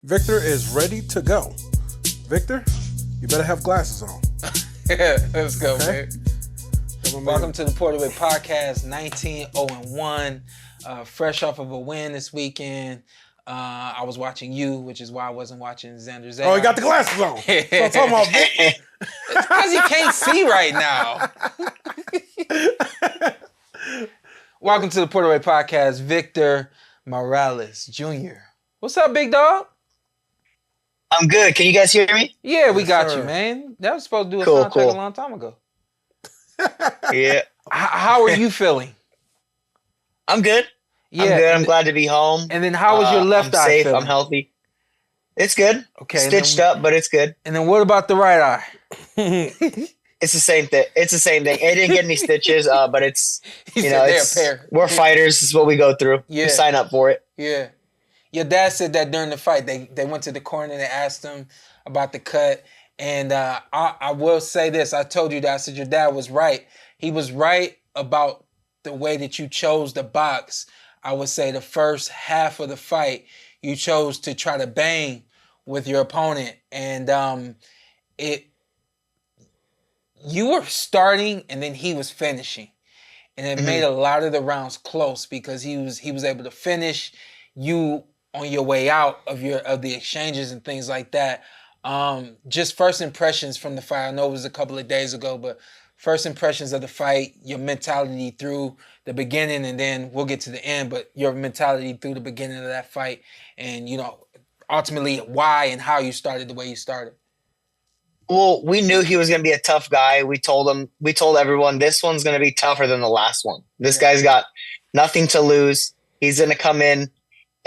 Victor is ready to go. Victor, you better have glasses on. Yeah, let's go, Okay. man. Welcome to the PorterWay Podcast, 19-0-1. Fresh off of a win this weekend. I was watching you, which is why I wasn't watching Xander Zayas. Oh, he got the glasses on. So I'm talking about Victor. It's because he can't see right now. Welcome to the PorterWay Podcast, Victor Morales Jr. What's up, big dog? I'm good. Can you guys hear me? Yeah, we Yes, got sir. you, man. That was supposed to do a Cool, soundtrack cool. a long time ago. Yeah. How are you feeling? I'm good. Yeah, I'm good. I'm and- glad to be home. And then how was your left I'm eye safe. feeling? I'm healthy. It's good. Okay, and Stitched then- up, but it's good. And then what about the right eye? It's the same thing. It's the same thing. It didn't get any stitches, but it's, He you said know, they're it's, a pair. we're fighters. This is what we go through. Yeah. We sign up for it. Yeah. Your dad said that during the fight. They went to the corner and they asked him about the cut. And I will say this. I told you that. I said your dad was right. He was right about the way that you chose the box. I would say the first half of the fight, you chose to try to bang with your opponent. And you were starting and then he was finishing. And it made a lot of the rounds close because he was able to finish you on your way out of the exchanges and things like that. Just first impressions from the fight. I know it was a couple of days ago, but first impressions of the fight, your mentality through the beginning, and then we'll get to the end, but your mentality through the beginning of that fight and, you know, ultimately why and how you started the way you started. Well, we knew he was going to be a tough guy. We told everyone this one's going to be tougher than the last one. This guy's got nothing to lose. He's going to come in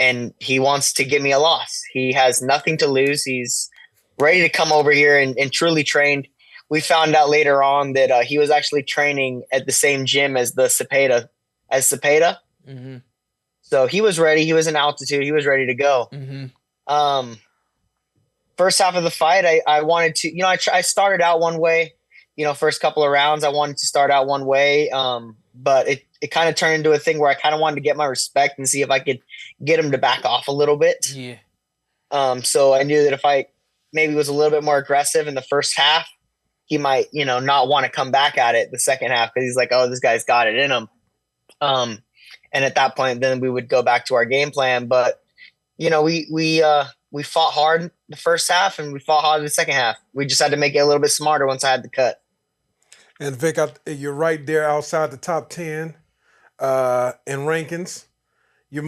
and he wants to give me a loss. He has nothing to lose. He's ready to come over here and truly trained. We found out later on that he was actually training at the same gym as Cepeda. Mm-hmm. So he was ready. He was in altitude. He was ready to go. Mm-hmm. First half of the fight, I wanted to, I started out one way, first couple of rounds, I wanted to start out one way. But it kind of turned into a thing where I kind of wanted to get my respect and see if I could get him to back off a little bit. Yeah. So I knew that if I maybe was a little bit more aggressive in the first half, he might, not want to come back at it the second half because he's like, oh, this guy's got it in him. And at that point, then we would go back to our game plan. But, we fought hard the first half and we fought hard in the second half. We just had to make it a little bit smarter once I had the cut. And Vic, you're right there outside the top 10 in rankings. Your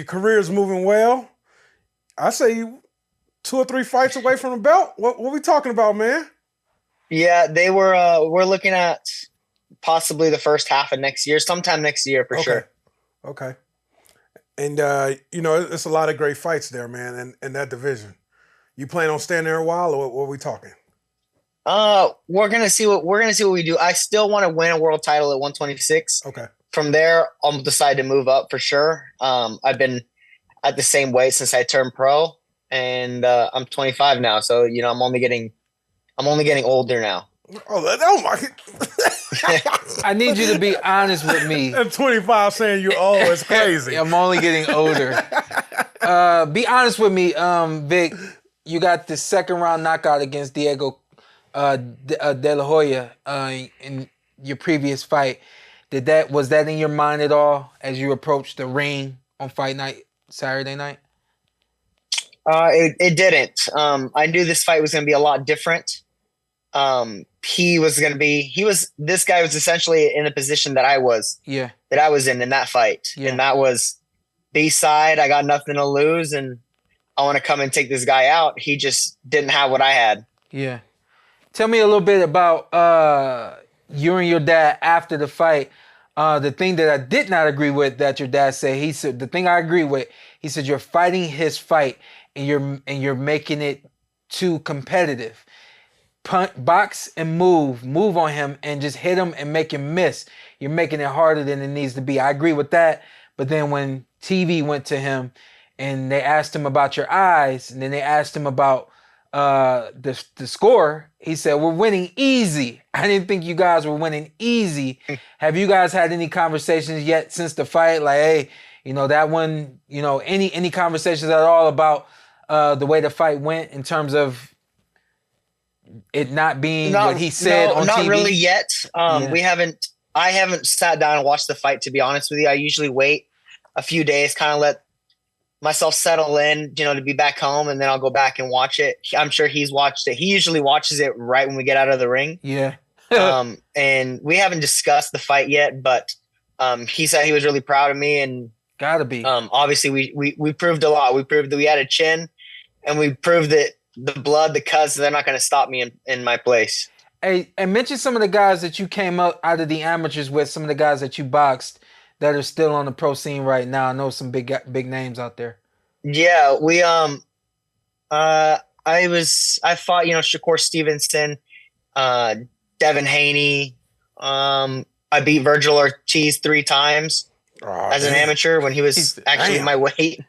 career is moving well. I say you 2 or 3 fights away from the belt. What we talking about, man? Yeah, they were. We're looking at possibly the first half of next year, sometime next year for sure. Okay. And it's a lot of great fights there, man, in that division. You plan on staying there a while, or what are we talking? We're gonna see what we do. I still want to win a world title at 126. Okay. From there, I'll decide to move up for sure. I've been at the same weight since I turned pro, and I'm 25 now. So I'm only getting older now. Oh my! I need you to be honest with me. At 25 saying you're old is crazy. I'm only getting older. Be honest with me, Vic. You got the second round knockout against Diego De La Hoya in your previous fight. Was that in your mind at all as you approached the ring on fight night, Saturday night? It didn't. I knew this fight was going to be a lot different. This guy was essentially in the position that I was in that fight. Yeah. And that was B-side. I got nothing to lose and I want to come and take this guy out. He just didn't have what I had. Yeah. Tell me a little bit about you and your dad after the fight. The thing that I did not agree with that your dad said, he said, the thing I agree with, he said, you're fighting his fight and you're making it too competitive. Box and move on him and just hit him and make him miss. You're making it harder than it needs to be. I agree with that. But then when TV went to him and they asked him about your eyes and then they asked him about the score, he said, we're winning easy. I didn't think you guys were winning easy. Have you guys had any conversations yet since the fight? Like, hey, that one, any conversations at all about the way the fight went in terms of it not being what he said on not TV? really yet. Yeah. I haven't sat down and watched the fight, to be honest with you. I usually wait a few days, kind of let myself settle in, to be back home, and then I'll go back and watch it. I'm sure he's watched it. He usually watches it right when we get out of the ring. Yeah. And we haven't discussed the fight yet, but he said he was really proud of me, and Gotta be. obviously we proved a lot. We proved that we had a chin, and we proved that the blood, the cuts, they're not going to stop me in my place. Hey, and mention some of the guys that you came up out of the amateurs with, some of the guys that you boxed that are still on the pro scene right now. I know some big names out there. Yeah, we I fought, Shakur Stevenson, Devin Haney. I beat Virgil Ortiz 3 times as an amateur when he was actually my weight.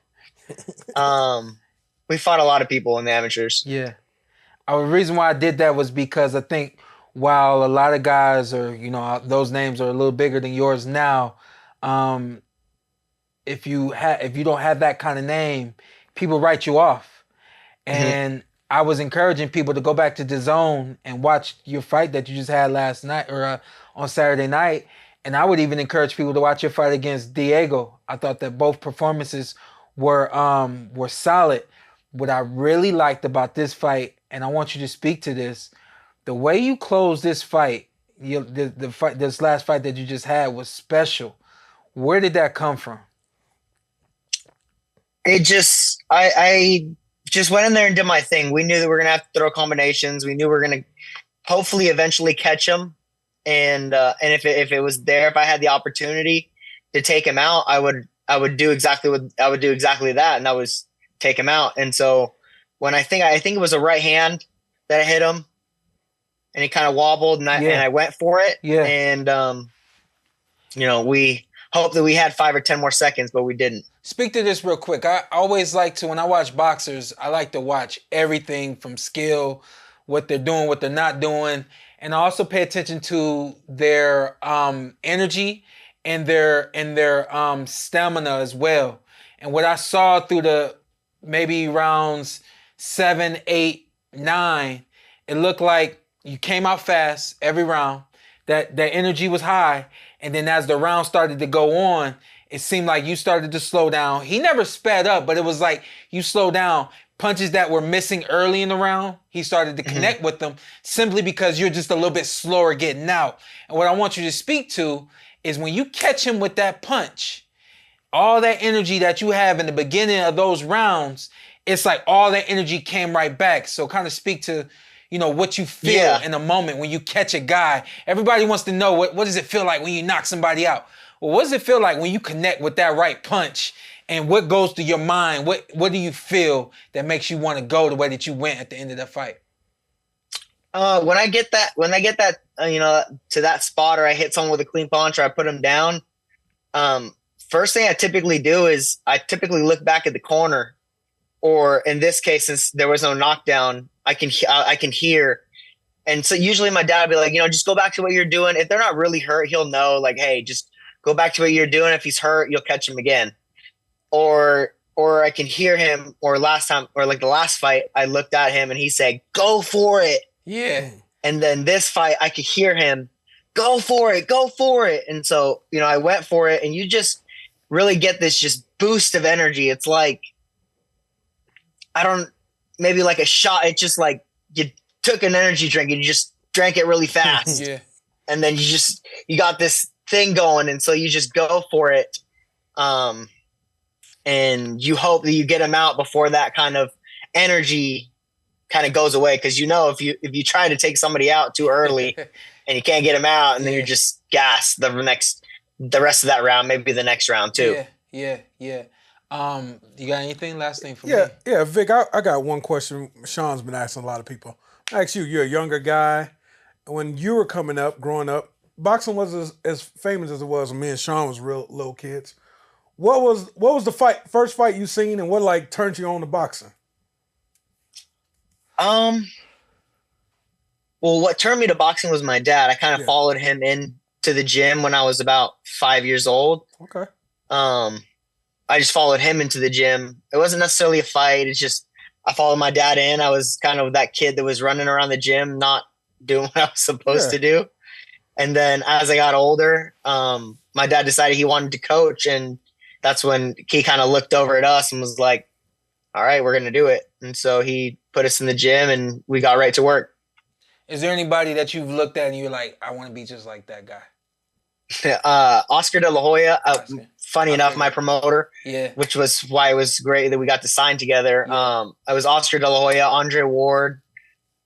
We fought a lot of people in the amateurs. Yeah. The reason why I did that was because I think while a lot of guys are, those names are a little bigger than yours now, if you don't have that kind of name, people write you off. And I was encouraging people to go back to DAZN and watch your fight that you just had last night or on Saturday night. And I would even encourage people to watch your fight against Diego. I thought that both performances were solid. What I really liked about this fight, and I want you to speak to this, the way you closed this fight, the fight, this last fight that you just had was special. Where did that come from? It just, I just went in there and did my thing. We knew that we were going to have to throw combinations. We knew we were going to hopefully eventually catch him. And if it was there, if I had the opportunity to take him out, I would do exactly that. And that was take him out. And so when I think it was a right hand that I hit him, and he kind of wobbled, and I went for it. Yeah. And we hoped that we had 5 or 10 more seconds, but we didn't. Speak to this real quick. I always like to, when I watch boxers, I like to watch everything from skill, what they're doing, what they're not doing, and I also pay attention to their energy and their stamina as well. And what I saw through the maybe rounds 7, 8, 9, it looked like you came out fast every round. That energy was high, and then as the round started to go on, it seemed like you started to slow down. He never sped up, but it was like you slowed down. Punches that were missing early in the round, he started to connect with them simply because you're just a little bit slower getting out. And what I want you to speak to is when you catch him with that punch, all that energy that you have in the beginning of those rounds, it's like all that energy came right back. So kind of speak to, what you feel in a moment when you catch a guy. Everybody wants to know what does it feel like when you knock somebody out? Well, what does it feel like when you connect with that right punch? And what goes through your mind? What do you feel that makes you want to go the way that you went at the end of that fight? When I get that, to that spot, or I hit someone with a clean punch, or I put him down, first thing I typically do is I typically look back at the corner, or in this case, since there was no knockdown, I can hear. And so usually my dad would be like, just go back to what you're doing. If they're not really hurt, he'll know, like, hey, just go back to what you're doing. If he's hurt, you'll catch him again. Or I can hear him, or the last fight, I looked at him and he said, go for it. Yeah. And then this fight, I could hear him, go for it, go for it. And so, I went for it, and you just really get this just boost of energy. It's like, maybe like a shot. It's just like you took an energy drink and you just drank it really fast. Yeah. And then you got this thing going. And so you just go for it. And you hope that you get him out before that kind of energy kind of goes away. Cause if you try to take somebody out too early and you can't get him out, and then you're just gassed the rest of that round, maybe the next round too. Yeah. You got anything? Last thing for me? Yeah, Vic, I got one question Shawn's been asking a lot of people. I ask you're a younger guy. When you were coming up, growing up, boxing was as famous as it was when me and Shawn was real little kids. What was the first fight you seen, and what turned you on to boxing? Well, what turned me to boxing was my dad. I kind of followed him into the gym when I was about 5 years old. Okay. I just followed him into the gym. It wasn't necessarily a fight. It's just I followed my dad in. I was kind of that kid that was running around the gym, not doing what I was supposed to do. And then as I got older, my dad decided he wanted to coach. And that's when he kind of looked over at us and was like, all right, we're going to do it. And so he put us in the gym and we got right to work. Is there anybody that you've looked at and you're like, I want to be just like that guy? Oscar De La Hoya, funny enough, my promoter, yeah, which was why it was great that we got to sign together. Yeah. I was Oscar De La Hoya, Andre Ward,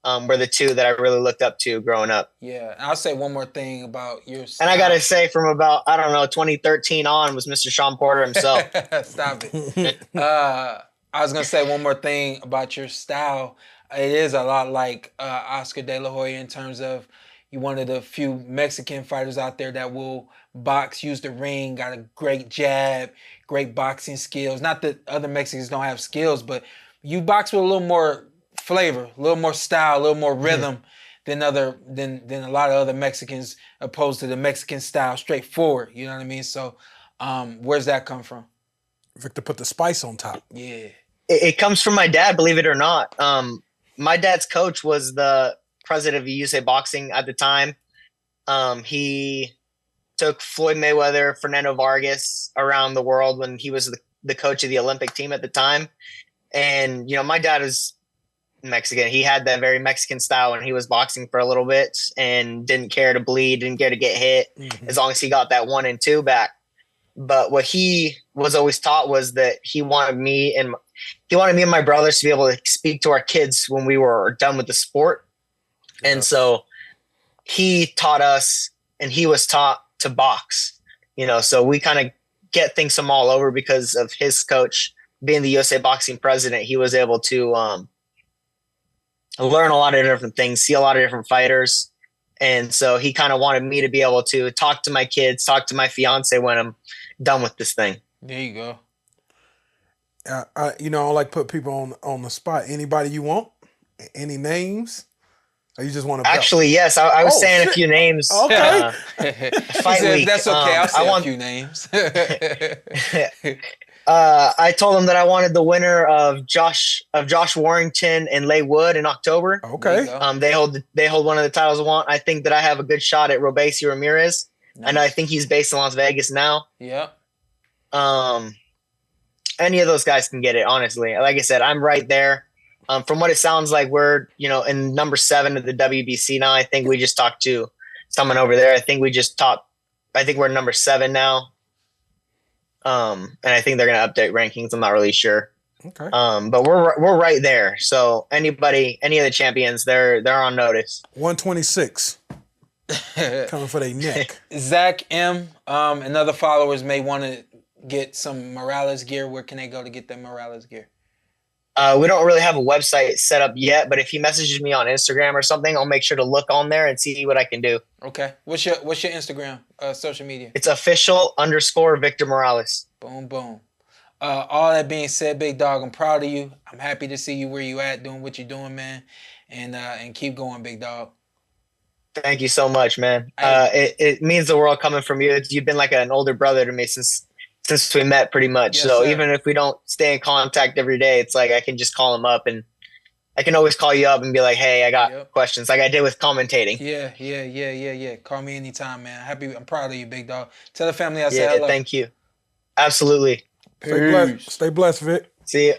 were the two that I really looked up to growing up. Yeah, I'll say one more thing about your style. And I gotta say, from about 2013 on, was Mr. Shawn Porter himself. Stop it. I was gonna say one more thing about your style. It is a lot like Oscar De La Hoya in terms of you're one of the few Mexican fighters out there that will box, use the ring, got a great jab, great boxing skills. Not that other Mexicans don't have skills, but you box with a little more flavor, a little more style, a little more rhythm than a lot of other Mexicans, opposed to the Mexican style, straightforward. You know what I mean? So, where's that come from? Victor put the spice on top. Yeah, it comes from my dad, believe it or not. My dad's coach was the president of USA Boxing at the time. He took Floyd Mayweather, Fernando Vargas around the world when he was the coach of the Olympic team at the time. And, my dad is Mexican. He had that very Mexican style when he was boxing for a little bit and didn't care to bleed, didn't care to get hit as long as he got that 1 and 2 back. But what he was always taught was that he wanted me and my brothers to be able to speak to our kids when we were done with the sport. Yeah. And so he taught us, and he was taught to box, so we kind of get things from all over because of his coach being the USA Boxing president. He was able to learn a lot of different things, see a lot of different fighters. And so he kind of wanted me to be able to talk to my kids, talk to my fiance when I'm done with this thing. There you go. I don't like put people on the spot. Anybody you want? Any names? Or you just want to? Actually, yes. I was saying a few names. Okay. Fight week. That's okay. I'll say a few names. I told him that I wanted the winner of Josh Warrington and Leigh Wood in October. Okay. They hold one of the titles I want. I think that I have a good shot at Robeisy Ramirez. Nice. And I think he's based in Las Vegas now. Yeah. Any of those guys can get it, honestly. Like I said, I'm right there. From what it sounds like, we're, in number 7 of the WBC now. I think we just talked to someone over there. I think we're number 7 now. And I think they're going to update rankings. I'm not really sure. Okay. But we're right there. So any of the champions, they're on notice. 126 coming for their neck. Zach M. And other followers may want to get some Morales gear. Where can they go to get their Morales gear? We don't really have a website set up yet, but if he messages me on Instagram or something, I'll make sure to look on there and see what I can do. Okay. What's your Instagram, social media? It's official_Victor Morales. Boom, boom. All that being said, big dog, I'm proud of you. I'm happy to see you where you at, doing what you're doing, man. And keep going, big dog. Thank you so much, man. It means the world coming from you. You've been like an older brother to me since we met, pretty much. Yes, so sir. Even if we don't stay in contact every day, it's like I can just call him up, and I can always call you up and be like, hey, I got questions, like I did with commentating. Yeah. Call me anytime, man. I'm proud of you, big dog. Tell the family I said hello. Thank you. Absolutely. Stay blessed, Vic. See you.